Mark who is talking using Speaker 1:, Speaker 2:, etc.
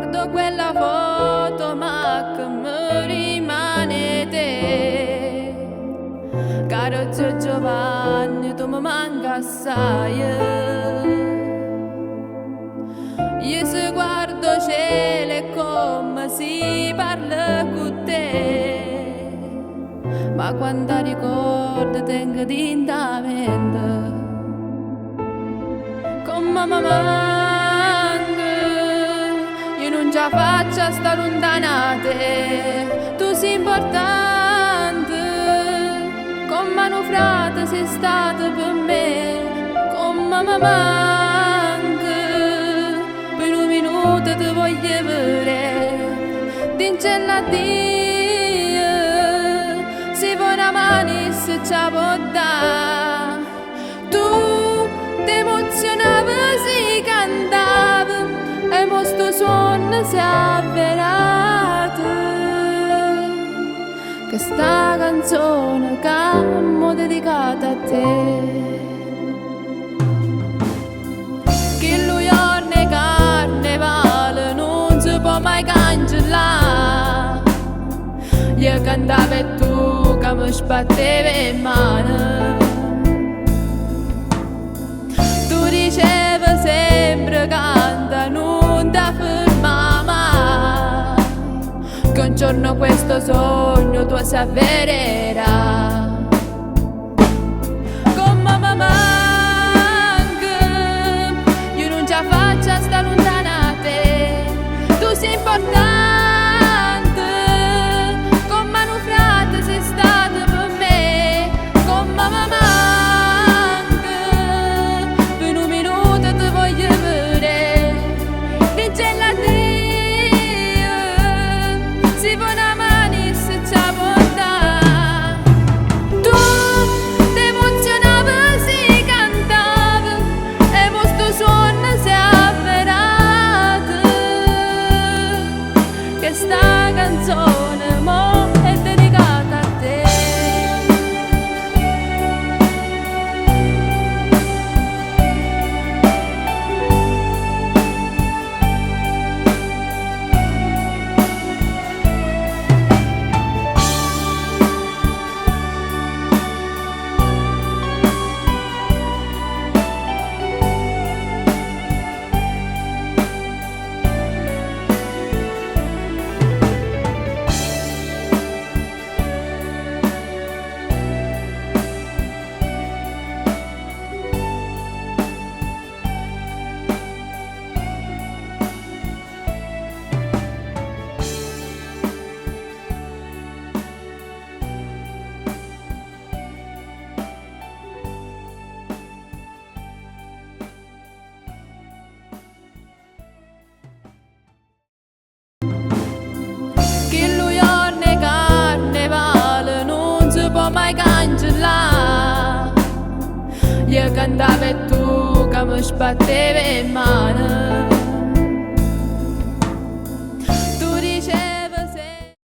Speaker 1: Guardo quella foto ma che mi rimane te. Caro zio Giovanni, tu mi manca assai. Io se guardo cielo e come si parla con te, ma quando ricordo tengo dinta mente come mi manca. Io non ce la faccio a sta lontanate, tu sei importante come un frate sei stato per me. Come mi manca, per un minuto ti voglio vedere, dincella a Dio, se vuoi una mano se ci può dare. Tu ti emozionavi, si cantava e mo sto suono si è avverato, che sta canzone che m'ho dedicata a te. Che lui giorno carnevale non si può mai cancellare. Io cantavo e tu che mi sbattevi in mano. Tu dicevi sempre canta, non ti ferma mai, che un giorno questo sogno tuo si avvererà. Come mi manca, io non ce la faccio a sta lontanate, tu sei importante come un frate sei stato per me. Come mi manca, per un minuto ti voglio vedere, dincella a Dio, si vuoi una mano se ci può dare. Tu ti emozionavi, si cantava e mo sto suono si è avverato, che sta canzone mo è dedicata a te. Che lui giorno carnevale non si può mai cancellare. Io cantavo e tu che mi sbattevi in mano.